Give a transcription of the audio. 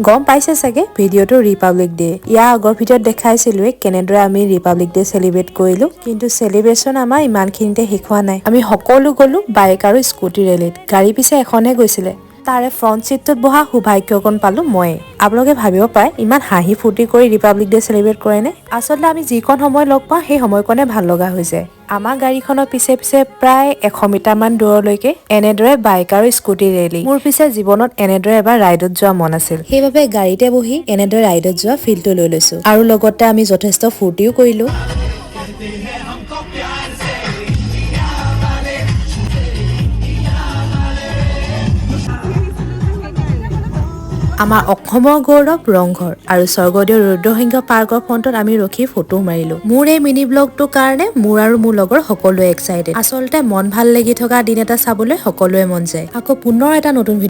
গম পাইছে চাগে ভিডিঅ'টো ৰিপাব্লিক ডে। ইয়াৰ আগৰ ভিডিঅ'ত দেখাইছিলোৱে কেনেদৰে আমি ৰিপাব্লিক ডে চেলিব্ৰেট কৰিলো, কিন্তু চেলিব্ৰেচন আমাৰ ইমানখিনিতে শেষ হোৱা নাই। আমি সকলো গলো বাইক আৰু স্কুটি ৰেলীত। গাড়ী পিছে এখনহে গৈছিলে। তাৰে ফ্ৰণ্ট চিটটোত বহা সৌভাগ্যকণ পালো মই। আপোনালোকে ভাবিব পাৰে ইমান হাঁহি ফূৰ্তি কৰি ৰিপাব্লিক ডে চেলিব্ৰেট কৰেনে? আচলতে আমি যিকণ সময় লগ পাওঁ সেই সময়কণে ভাল লগা হৈ যায়। আমাৰ গাড়ীখনৰ পিছে পিছে প্ৰায় 100 মিটাৰমান দূৰলৈকে এনেদৰে বাইক আৰু স্কুটি ৰেলী। মোৰ পিছে জীৱনত এনেদৰে এবাৰ ৰাইডত যোৱা মন আছিল। সেইবাবে গাড়ীতে বহি এনেদৰে ৰাইডত যোৱা ফিলটো লৈ লৈছো। আৰু লগতে আমি যথেষ্ট ফূৰ্তিও কৰিলো। আমাৰ অসমৰ গৌৰৱ ৰংঘৰ আৰু স্বৰ্গদেউ ৰুদ্ৰসিংহ পাৰ্কৰ ফ্ৰণ্টত আমি ৰখি ফটো মাৰিলো। মোৰ এই মিনি ব্লগটোৰ কাৰণে মোৰ আৰু মোৰ লগৰ সকলোৱে এক্সাইটেড। আচলতে মন ভাল লাগি থকা দিন এটা চাবলৈ সকলোৱে মন যায়। আকৌ পুনৰ এটা নতুন